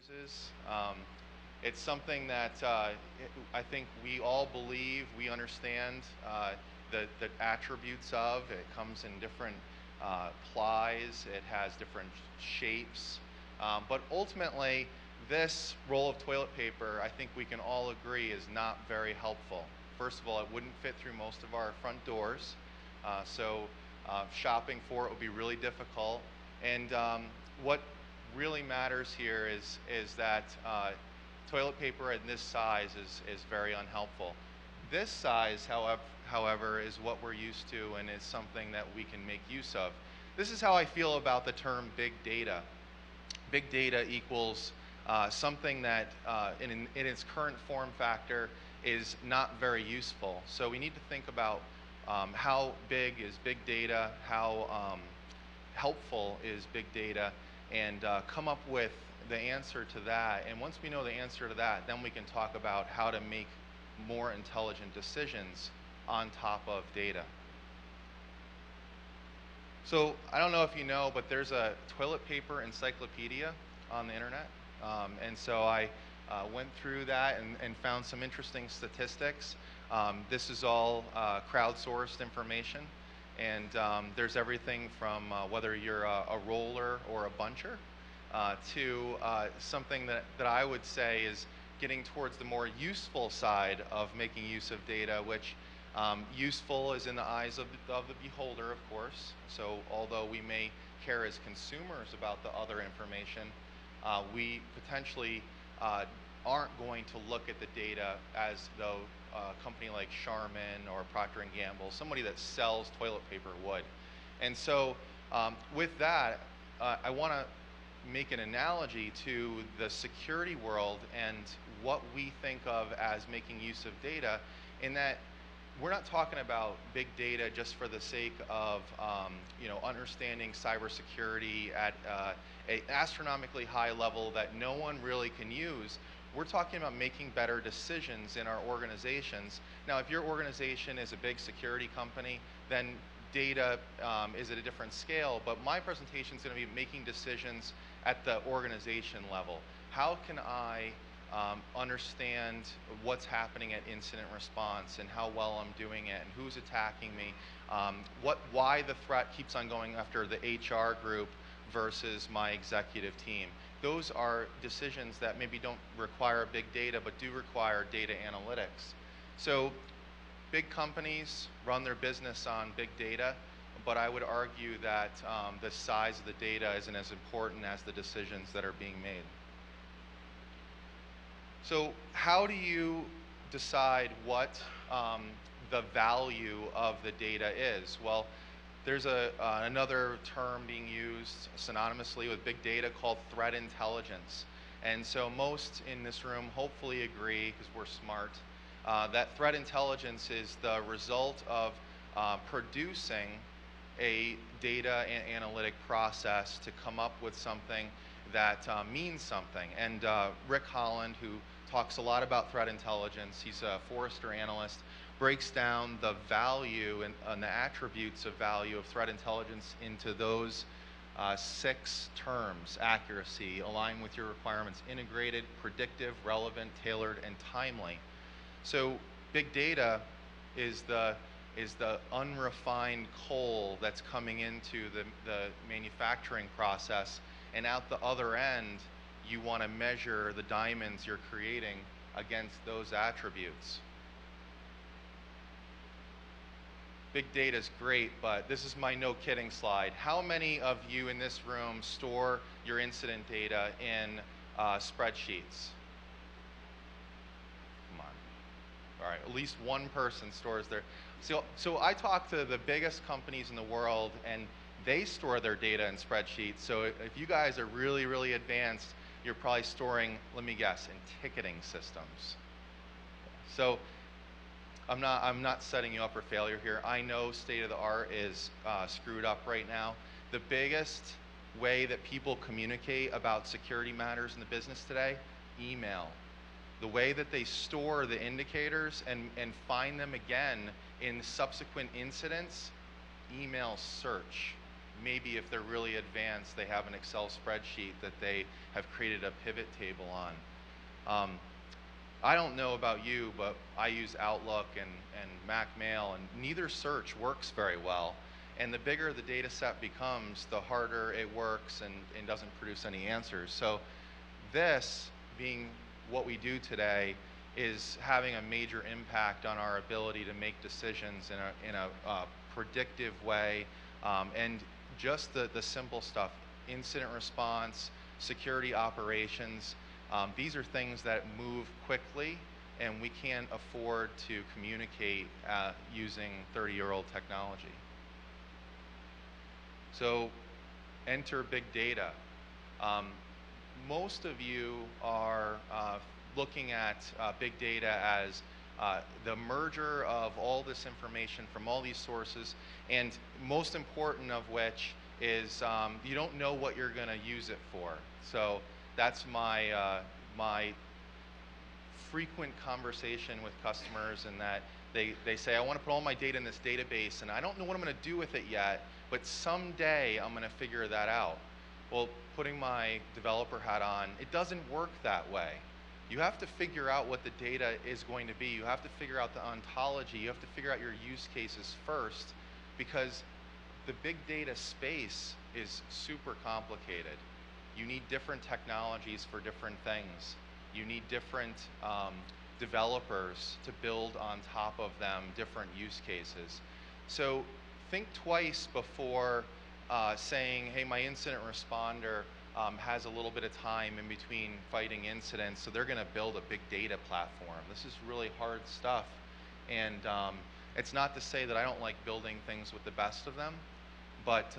uses. It's something that I think we all believe, we understand the attributes of. It comes in different plies, it has different shapes. But ultimately, this roll of toilet paper, I think we can all agree, is not very helpful. First of all, it wouldn't fit through most of our front doors, so shopping for it would be really difficult. And what really matters here is that toilet paper in this size is very unhelpful. This size, however, is what we're used to and is something that we can make use of. This is how I feel about the term big data. Big data equals something that in its current form factor is not very useful. So we need to think about how big is big data, how helpful is big data, and come up with the answer to that. And once we know the answer to that, then we can talk about how to make more intelligent decisions on top of data. So I don't know if you know, but there's a toilet paper encyclopedia on the internet. And so I went through that and found some interesting statistics. This is all crowdsourced information. And there's everything from whether you're a roller or a buncher to something that I would say is getting towards the more useful side of making use of data, which useful is in the eyes of the beholder, of course. So although we may care as consumers about the other information, we potentially aren't going to look at the data as though a company like Charmin or Procter & Gamble, somebody that sells toilet paper, would. And so with that, I want to make an analogy to the security world and what we think of as making use of data, in that we're not talking about big data just for the sake of understanding cybersecurity at an astronomically high level that no one really can use. We're talking about making better decisions in our organizations. Now, if your organization is a big security company, then data is at a different scale, but my presentation is going to be making decisions at the organization level. How can I understand what's happening at incident response and how well I'm doing it and who's attacking me, why the threat keeps on going after the HR group versus my executive team. Those are decisions that maybe don't require big data but do require data analytics. So big companies run their business on big data, but I would argue that the size of the data isn't as important as the decisions that are being made. So how do you decide what the value of the data is? Well, there's another term being used synonymously with big data called threat intelligence. And so most in this room hopefully agree, because we're smart, that threat intelligence is the result of producing a data and analytic process to come up with something that means something. And Rick Holland, who talks a lot about threat intelligence, he's a Forrester analyst, breaks down the value and the attributes of value of threat intelligence into those 6 terms: accuracy, align with your requirements, integrated, predictive, relevant, tailored, and timely. So big data is the unrefined coal that's coming into the manufacturing process, and out the other end, you want to measure the diamonds you're creating against those attributes. Big data is great, but this is my no kidding slide. How many of you in this room store your incident data in spreadsheets? Come on. All right, at least one person stores their. So I talk to the biggest companies in the world, and they store their data in spreadsheets. So if you guys are really, really advanced, you're probably storing, let me guess, in ticketing systems. So I'm not setting you up for failure here. I know state of the art is screwed up right now. The biggest way that people communicate about security matters in the business today, email. The way that they store the indicators and find them again in subsequent incidents, email search. maybe if they're really advanced, they have an Excel spreadsheet that they have created a pivot table on. I don't know about you, but I use Outlook and Mac Mail, and neither search works very well. And the bigger the data set becomes, the harder it works and doesn't produce any answers. So this, being what we do today, is having a major impact on our ability to make decisions in a predictive way, and just the simple stuff, incident response, security operations. These are things that move quickly, and we can't afford to communicate using 30-year-old technology. So enter big data. Most of you are looking at big data as the merger of all this information from all these sources, and most important of which is you don't know what you're going to use it for. So that's my my frequent conversation with customers, and that they say, I want to put all my data in this database, and I don't know what I'm going to do with it yet, but someday I'm going to figure that out. Well, putting my developer hat on, it doesn't work that way. You have to figure out what the data is going to be. You have to figure out the ontology. You have to figure out your use cases first, because the big data space is super complicated. You need different technologies for different things. You need different developers to build on top of them different use cases. So think twice before saying, hey, my incident responder has a little bit of time in between fighting incidents, so they're going to build a big data platform. This is really hard stuff. And it's not to say that I don't like building things with the best of them, but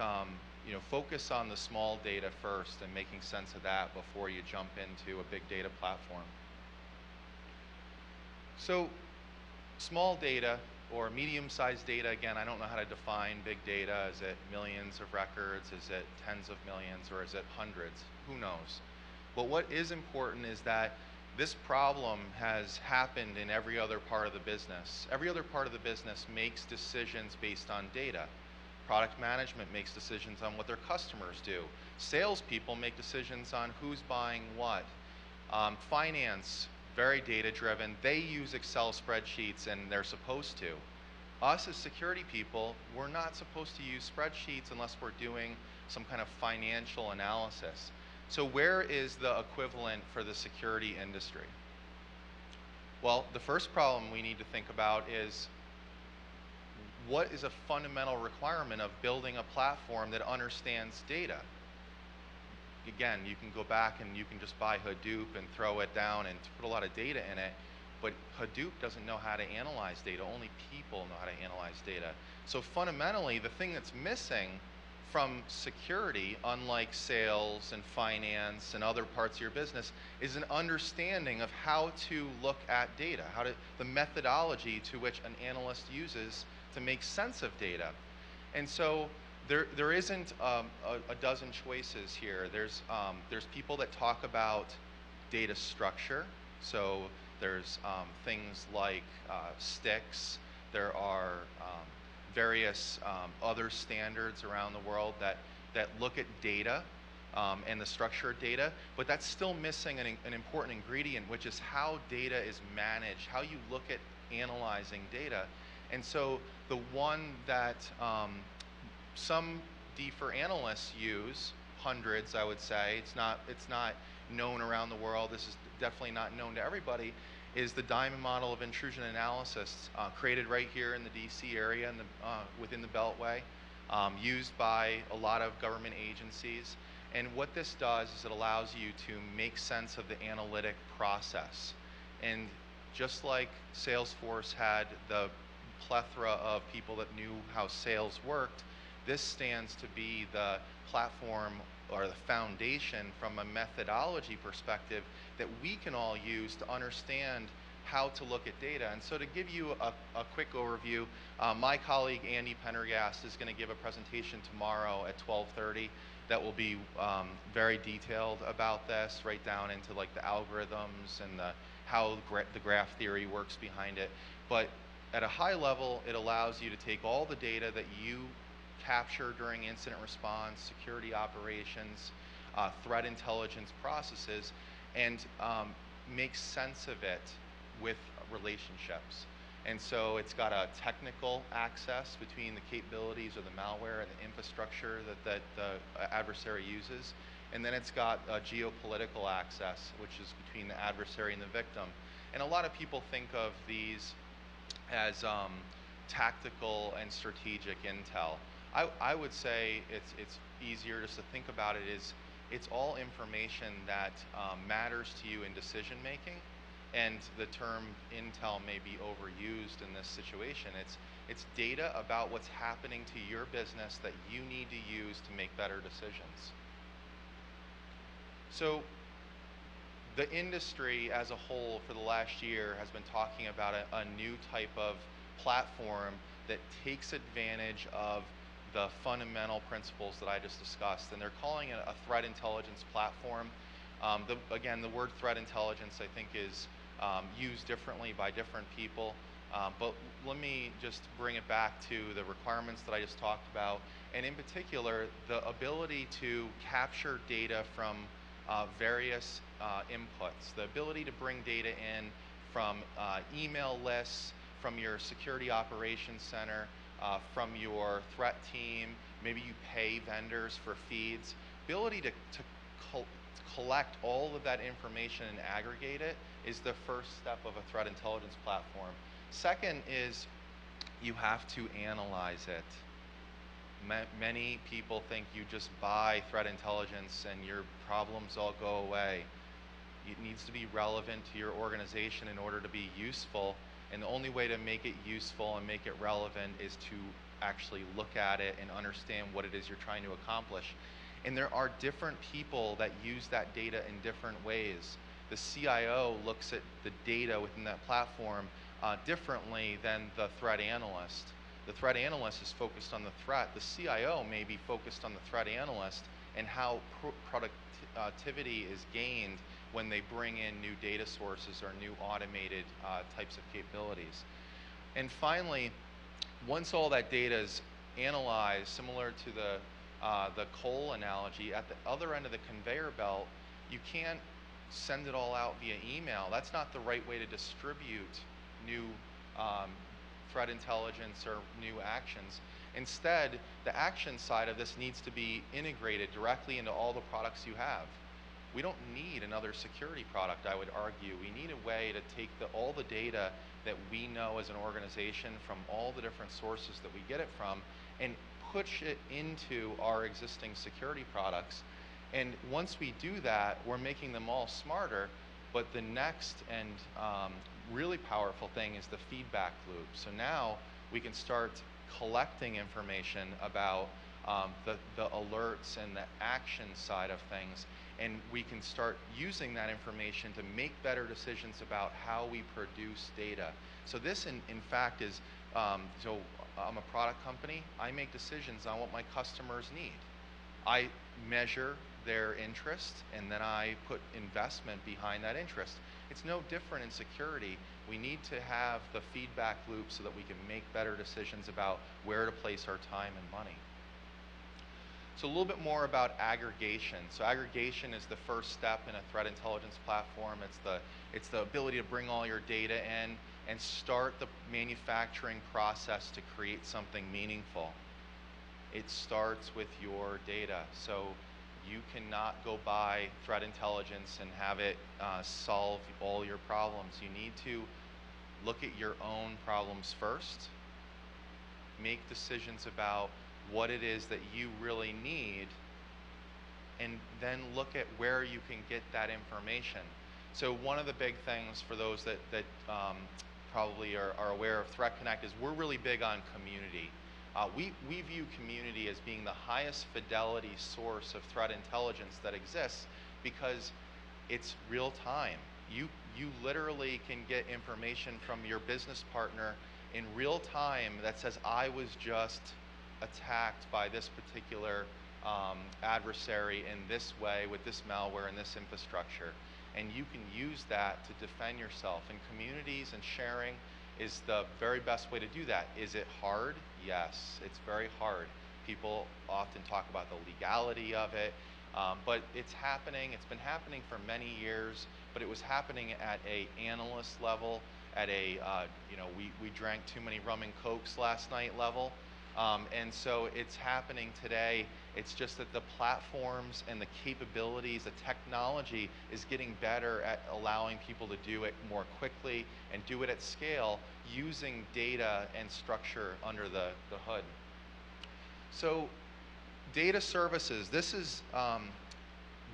you know, focus on the small data first and making sense of that before you jump into a big data platform. So small data or medium-sized data, again, I don't know how to define big data. Is it millions of records? Is it tens of millions? Or is it hundreds? Who knows? But what is important is that this problem has happened in every other part of the business. Every other part of the business makes decisions based on data. Product management makes decisions on what their customers do. Salespeople make decisions on who's buying what. Finance, very data-driven. They use Excel spreadsheets, and they're supposed to. Us as security people, we're not supposed to use spreadsheets unless we're doing some kind of financial analysis. So where is the equivalent for the security industry? Well, the first problem we need to think about is, what is a fundamental requirement of building a platform that understands data? Again, you can go back and you can just buy Hadoop and throw it down and put a lot of data in it, but Hadoop doesn't know how to analyze data. Only people know how to analyze data. So fundamentally, the thing that's missing from security, unlike sales and finance and other parts of your business, is an understanding of how to look at data, the methodology to which an analyst uses to make sense of data. And so there isn't a dozen choices here. There's people that talk about data structure. So there's things like sticks. There are various other standards around the world that look at data and the structure of data, but that's still missing an important ingredient, which is how data is managed, how you look at analyzing data. And so the one that some D4 analysts use, hundreds I would say, it's not known around the world, this is definitely not known to everybody, is the diamond model of intrusion analysis, created right here in the DC area and within the Beltway, used by a lot of government agencies. And what this does is it allows you to make sense of the analytic process. And just like Salesforce had the plethora of people that knew how sales worked, this stands to be the platform or the foundation from a methodology perspective that we can all use to understand how to look at data. And so to give you a quick overview, my colleague Andy Pendergast is going to give a presentation tomorrow at 12:30 that will be very detailed about this, right down into like the algorithms and how the graph theory works behind it. But at a high level, it allows you to take all the data that you capture during incident response, security operations, threat intelligence processes, and make sense of it with relationships. And so it's got a technical access between the capabilities of the malware and the infrastructure that the adversary uses. And then it's got a geopolitical access, which is between the adversary and the victim. And a lot of people think of these as tactical and strategic intel. I would say it's easier just to think about it as it's all information that matters to you in decision making. And the term intel may be overused in this situation. It's data about what's happening to your business that you need to use to make better decisions. So the industry as a whole for the last year has been talking about a new type of platform that takes advantage of the fundamental principles that I just discussed, and they're calling it a threat intelligence platform. Again, the word threat intelligence I think is used differently by different people, but let me just bring it back to the requirements that I just talked about, and in particular the ability to capture data from various inputs, the ability to bring data in from email lists, from your security operations center, from your threat team, maybe you pay vendors for feeds. Ability to collect all of that information and aggregate it is the first step of a threat intelligence platform. Second is you have to analyze it. Many people think you just buy threat intelligence and your problems all go away. It needs to be relevant to your organization in order to be useful, and the only way to make it useful and make it relevant is to actually look at it and understand what it is you're trying to accomplish. And there are different people that use that data in different ways. The CIO looks at the data within that platform differently than the threat analyst. The threat analyst is focused on the threat. The CIO may be focused on the threat analyst and how productivity is gained when they bring in new data sources or new automated types of capabilities. And finally, once all that data is analyzed, similar to the coal analogy, at the other end of the conveyor belt, you can't send it all out via email. That's not the right way to distribute new threat intelligence or new actions. Instead, the action side of this needs to be integrated directly into all the products you have. We don't need another security product, I would argue. We need a way to take all the data that we know as an organization from all the different sources that we get it from and push it into our existing security products. And once we do that, we're making them all smarter. But the next and really powerful thing is the feedback loop. So now we can start collecting information about the alerts and the action side of things, and we can start using that information to make better decisions about how we produce data. So this in fact is, so I'm a product company. I make decisions on what my customers need. I measure their interest, and then I put investment behind that interest. It's no different in security. We need to have the feedback loop so that we can make better decisions about where to place our time and money. So a little bit more about aggregation. So aggregation is the first step in a threat intelligence platform. It's the ability to bring all your data in and start the manufacturing process to create something meaningful. It starts with your data. So you cannot go buy threat intelligence and have it solve all your problems. You need to look at your own problems first, make decisions about what it is that you really need, and then look at where you can get that information. So one of the big things for those that probably are aware of Threat Connect is we're really big on community. We view community as being the highest fidelity source of threat intelligence that exists because it's real time. You literally can get information from your business partner in real time that says, I was just attacked by this particular adversary in this way with this malware and this infrastructure. And you can use that to defend yourself. And communities and sharing is the very best way to do that. Is it hard? Yes, it's very hard. People often talk about the legality of it, but it's happening. It's been happening for many years, but it was happening at a analyst level, at a we drank too many rum and cokes last night level, and so it's happening today. It's just that the platforms and the capabilities, the technology is getting better at allowing people to do it more quickly and do it at scale using data and structure under the hood. So data services, this is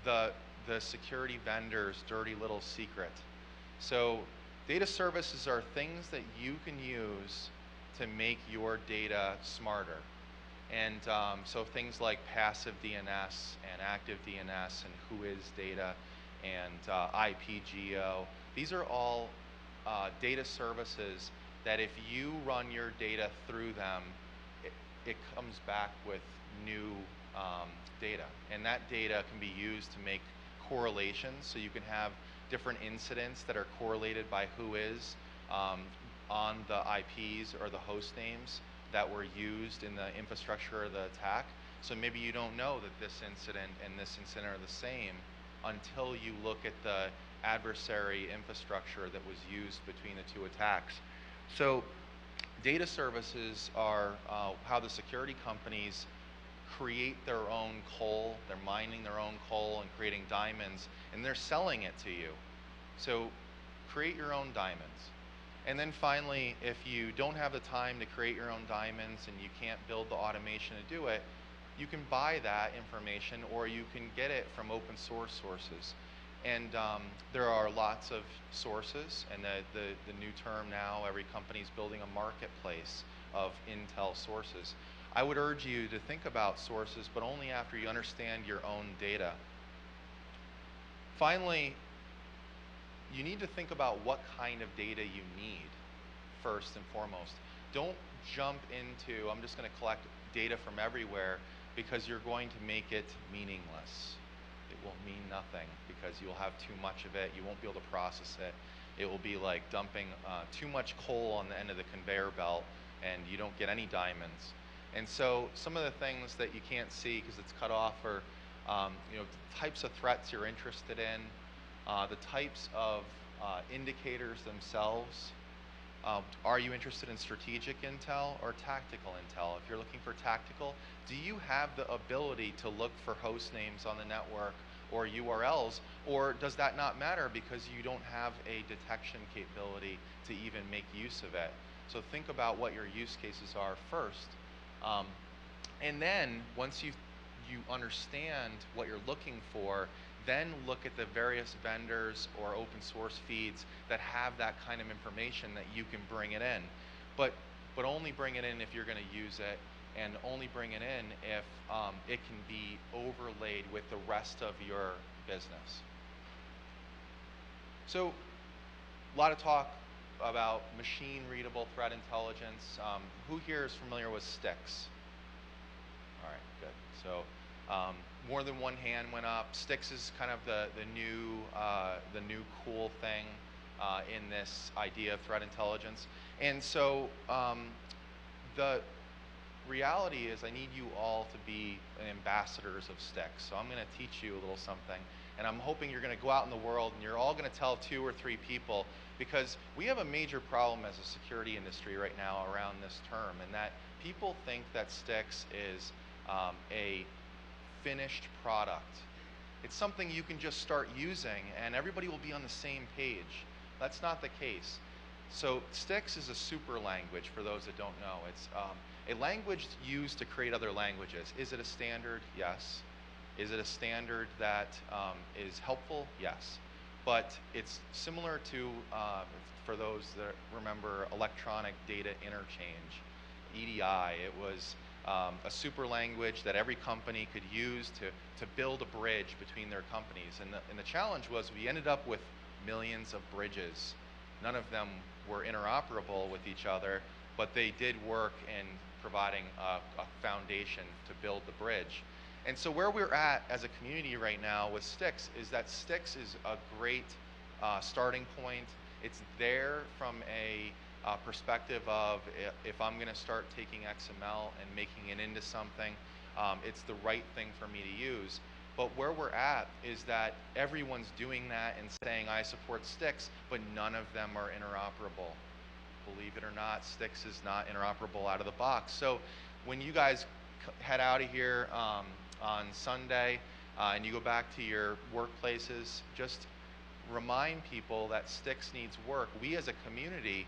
the security vendor's dirty little secret. So data services are things that you can use to make your data smarter. And so things like passive DNS and active DNS and whois data and IPGeo, these are all data services that if you run your data through them, it comes back with new data. And that data can be used to make correlations, so you can have different incidents that are correlated by whois on the IPs or the host names that were used in the infrastructure of the attack. So maybe you don't know that this incident and this incident are the same until you look at the adversary infrastructure that was used between the two attacks. So data services are how the security companies create their own coal. They're mining their own coal and creating diamonds, and they're selling it to you. So create your own diamonds. And then finally, if you don't have the time to create your own diamonds and you can't build the automation to do it, you can buy that information or you can get it from open source sources. And there are lots of sources, and the new term now, every company's building a marketplace of intel sources. I would urge you to think about sources, but only after you understand your own data. Finally, you need to think about what kind of data you need first and foremost. Don't jump into, I'm just going to collect data from everywhere, because you're going to make it meaningless. It will mean nothing because you'll have too much of it. You won't be able to process it. It will be like dumping too much coal on the end of the conveyor belt and you don't get any diamonds. And so some of the things that you can't see because it's cut off are types of threats you're interested in, the types of indicators themselves. Are you interested in strategic intel or tactical intel? If you're looking for tactical, do you have the ability to look for host names on the network or URLs, or does that not matter because you don't have a detection capability to even make use of it? So think about what your use cases are first. And then once you understand what you're looking for, then look at the various vendors or open source feeds that have that kind of information that you can bring it in. But only bring it in if you're going to use it, and only bring it in if it can be overlaid with the rest of your business. So a lot of talk about machine readable threat intelligence. Who here is familiar with STIX? All right, good. So more than one hand went up. STIX is kind of the new cool thing in this idea of threat intelligence. And so the reality is I need you all to be ambassadors of STIX. So I'm going to teach you a little something, and I'm hoping you're going to go out in the world and you're all going to tell 2 or 3 people, because we have a major problem as a security industry right now around this term, and that people think that STIX is a finished product. It's something you can just start using and everybody will be on the same page. That's not the case. So STIX is a super language for those that don't know. It's a language used to create other languages. Is it a standard? Yes. Is it a standard that is helpful? Yes. But it's similar to, for those that remember, electronic data interchange, EDI. It was a super language that every company could use to build a bridge between their companies. And the challenge was we ended up with millions of bridges. None of them were interoperable with each other, but they did work in providing a foundation to build the bridge. And so where we're at as a community right now with STIX is that STIX is a great starting point. It's there from a perspective of if I'm going to start taking XML and making it into something, it's the right thing for me to use. But where we're at is that everyone's doing that and saying I support sticks, but none of them are interoperable. Believe it or not, sticks is not interoperable out of the box. So when you guys head out of here on Sunday and you go back to your workplaces, just remind people that sticks needs work. We as a community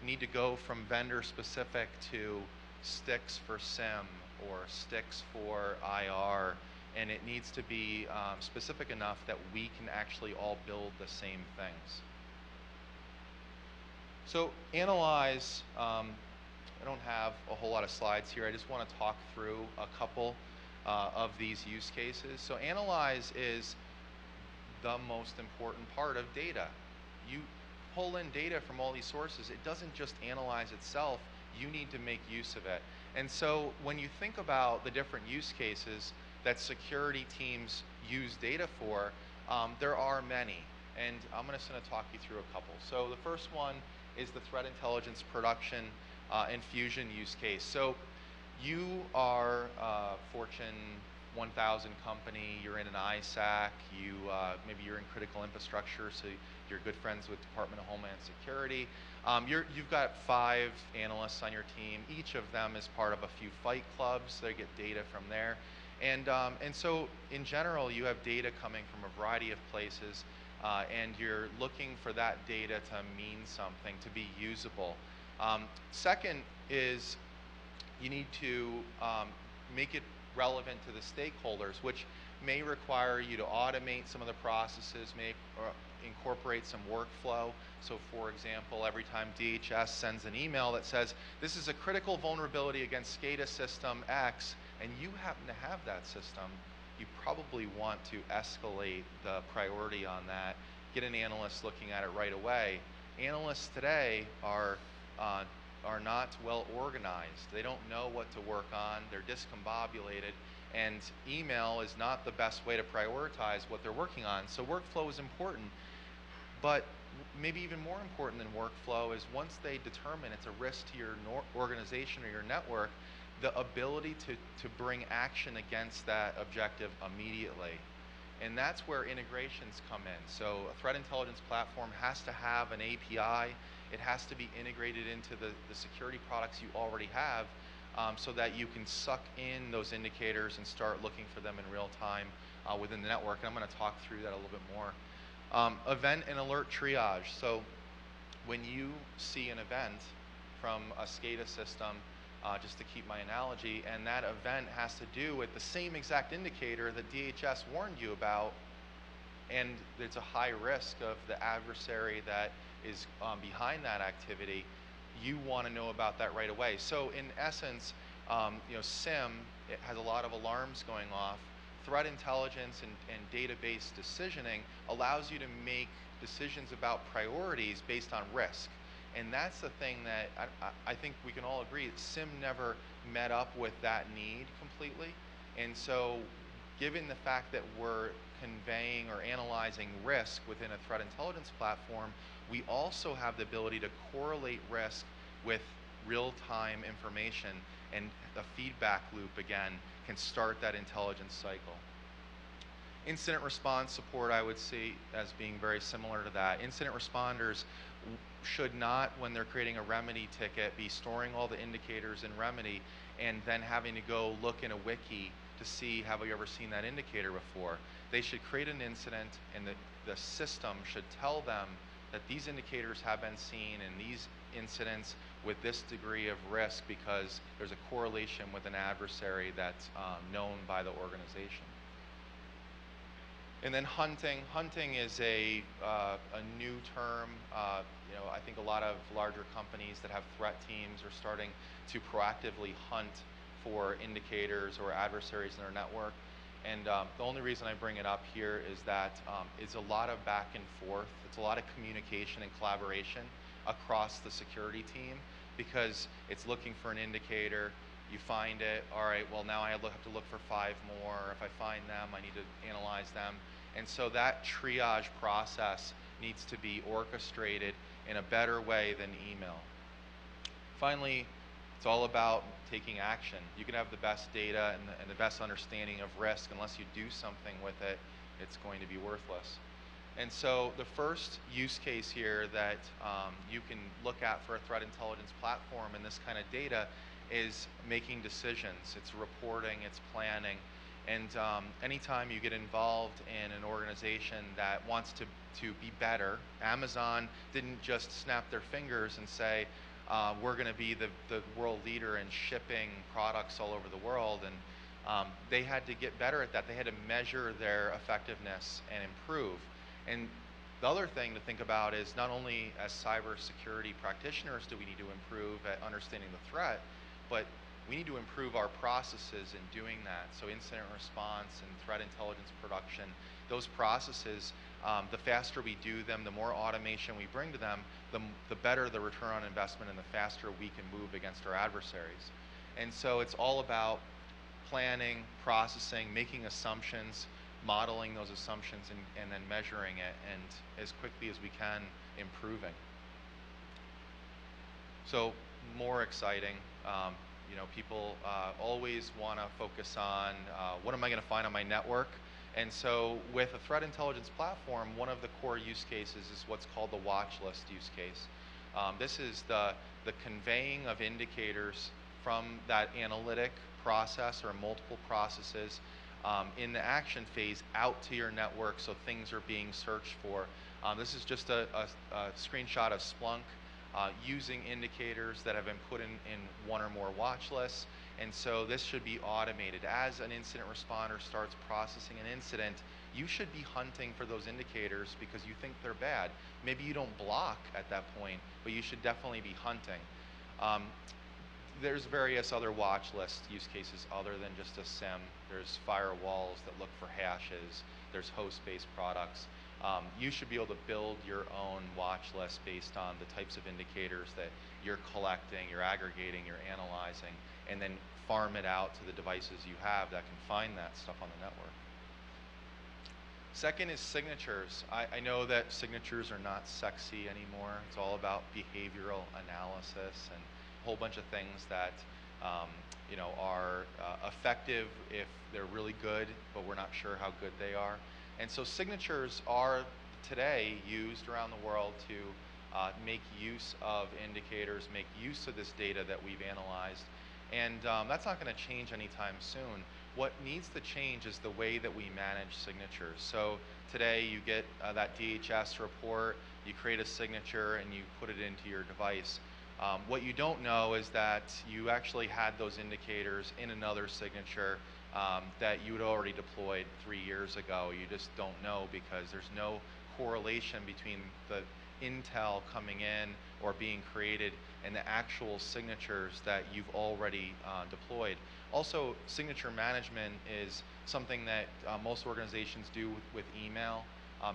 need to go from vendor specific to sticks for SIM or sticks for IR, and it needs to be specific enough that we can actually all build the same things. So analyze, I don't have a whole lot of slides here. I just want to talk through a couple of these use cases. So analyze is the most important part of data. You pull in data from all these sources. It doesn't just analyze itself. You need to make use of it. And so when you think about the different use cases that security teams use data for, there are many. And I'm just going to talk you through a couple. So the first one is the threat intelligence production and fusion use case. So you are a Fortune 1000 company, you're in an ISAC, maybe you're in critical infrastructure, so you're good friends with Department of Homeland Security. You've got 5 analysts on your team. Each of them is part of a few fight clubs. They get data from there. And so in general, you have data coming from a variety of places, and you're looking for that data to mean something, to be usable. Second is you need to make it relevant to the stakeholders, which may require you to automate some of the processes, may incorporate some workflow. So for example, every time DHS sends an email that says, this is a critical vulnerability against SCADA system X, and you happen to have that system, you probably want to escalate the priority on that, get an analyst looking at it right away. Analysts today are not well organized. They don't know what to work on. They're discombobulated, and email is not the best way to prioritize what they're working on. So workflow is important, but maybe even more important than workflow is once they determine it's a risk to your organization or your network, the ability to bring action against that objective immediately. And that's where integrations come in. So a threat intelligence platform has to have an API. It has to be integrated into the security products you already have, so that you can suck in those indicators and start looking for them in real time within the network. And I'm going to talk through that a little bit more. Event and alert triage. So when you see an event from a SCADA system, just to keep my analogy, and that event has to do with the same exact indicator that DHS warned you about, and there's a high risk of the adversary that is behind that activity, you want to know about that right away. So in essence, SIM, it has a lot of alarms going off. Threat intelligence and database decisioning allows you to make decisions about priorities based on risk. And that's the thing that I think we can all agree, SIM never met up with that need completely. And so given the fact that we're conveying or analyzing risk within a threat intelligence platform, we also have the ability to correlate risk with real-time information, and a feedback loop, again, can start that intelligence cycle. Incident response support, I would see as being very similar to that. Incident responders should not, when they're creating a remedy ticket, be storing all the indicators in remedy and then having to go look in a wiki to see, have you ever seen that indicator before? They should create an incident, and the system should tell them that these indicators have been seen and these incidents with this degree of risk because there's a correlation with an adversary that's known by the organization. And then hunting. Hunting is a new term. I think a lot of larger companies that have threat teams are starting to proactively hunt for indicators or adversaries in their network. And the only reason I bring it up here is that it's a lot of back and forth. It's a lot of communication and collaboration across the security team, because it's looking for an indicator. You find it, all right, well now I have to look for 5 more. If I find them, I need to analyze them. And so that triage process needs to be orchestrated in a better way than email. Finally, It's all about taking action. You can have the best data and the best understanding of risk. Unless you do something with it, it's going to be worthless. And so the first use case here that you can look at for a threat intelligence platform and this kind of data is making decisions. It's reporting, it's planning. And anytime you get involved in an organization that wants to be better, Amazon didn't just snap their fingers and say, we're going to be the world leader in shipping products all over the world. And they had to get better at that. They had to measure their effectiveness and improve. And the other thing to think about is not only as cybersecurity practitioners do we need to improve at understanding the threat, but we need to improve our processes in doing that. So incident response and threat intelligence production, those processes, the faster we do them, the more automation we bring to them, the better the return on investment and the faster we can move against our adversaries. And so it's all about planning, processing, making assumptions, modeling those assumptions, and then measuring it, and as quickly as we can, improving. So more exciting. People always want to focus on what am I going to find on my network? And so with a threat intelligence platform, one of the core use cases is what's called the watch list use case. This is the conveying of indicators from that analytic process or multiple processes in the action phase out to your network, so things are being searched for. This is just a screenshot of Splunk using indicators that have been put in one or more watch lists. And so this should be automated. As an incident responder starts processing an incident, you should be hunting for those indicators because you think they're bad. Maybe you don't block at that point, but you should definitely be hunting. There's various other watch list use cases other than just a SIEM. There's firewalls that look for hashes. There's host-based products. You should be able to build your own watch list based on the types of indicators that you're collecting, you're aggregating, you're analyzing, and then farm it out to the devices you have that can find that stuff on the network. Second is signatures. I know that signatures are not sexy anymore. It's all about behavioral analysis and a whole bunch of things that are effective if they're really good, but we're not sure how good they are. And so signatures are today used around the world to make use of indicators, make use of this data that we've analyzed. And that's not going to change anytime soon. What needs to change is the way that we manage signatures. So today you get that DHS report, you create a signature, and you put it into your device. What you don't know is that you actually had those indicators in another signature that you had already deployed 3 years ago. You just don't know because there's no correlation between the intel coming in or being created and the actual signatures that you've already deployed. Also, signature management is something that most organizations do with email.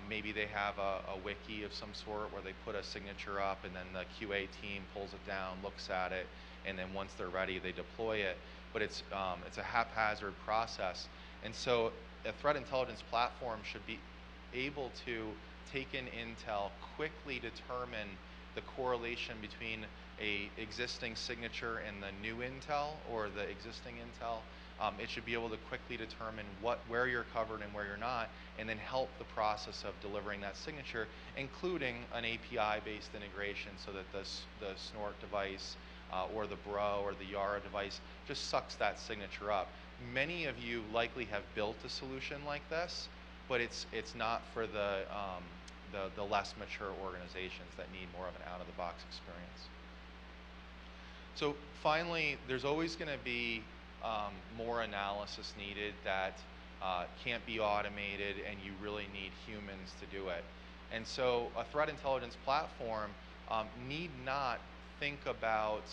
Maybe they have a wiki of some sort where they put a signature up and then the QA team pulls it down, looks at it, and then once they're ready, they deploy it. But it's a haphazard process. And so a threat intelligence platform should be able to take in intel, quickly determine the correlation between a existing signature and the new intel or the existing intel. It should be able to quickly determine where you're covered and where you're not, and then help the process of delivering that signature, including an API-based integration so that the Snort device or the Bro or the Yara device just sucks that signature up. Many of you likely have built a solution like this, but it's not for the less mature organizations that need more of an out-of-the-box experience. So finally, there's always going to be more analysis needed that can't be automated, and you really need humans to do it. And so a threat intelligence platform need not think about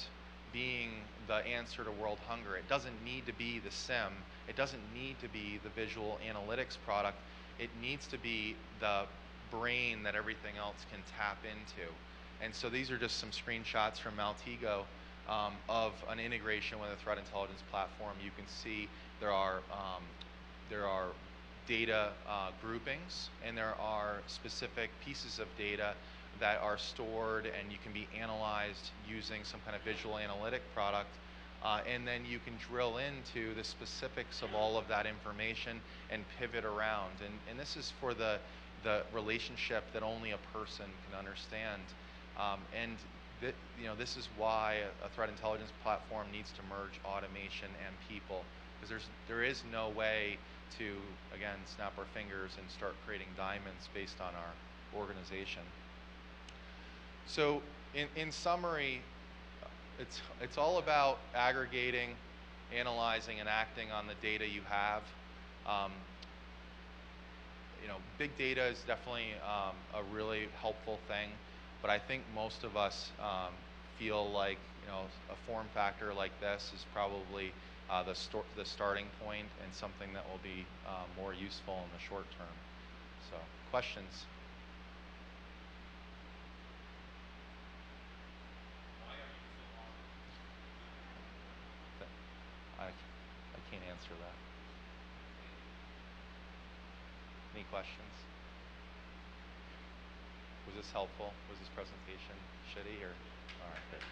being the answer to world hunger. It doesn't need to be the SIEM. It doesn't need to be the visual analytics product. It needs to be the brain that everything else can tap into. And so these are just some screenshots from Maltego of an integration with a threat intelligence platform. You can see there are data groupings, and there are specific pieces of data that are stored, and you can be analyzed using some kind of visual analytic product and then you can drill into the specifics of all of that information and pivot around. And this is for the relationship that only a person can understand. And this is why a threat intelligence platform needs to merge automation and people, because there is no way to, again, snap our fingers and start creating diamonds based on our organization. So in summary, it's all about aggregating, analyzing, and acting on the data you have. Big data is definitely a really helpful thing, but I think most of us feel like a form factor like this is probably the starting point and something that will be more useful in the short term. So, questions? I can't answer that. Any questions? Was this helpful? Was this presentation shitty or? All right, good.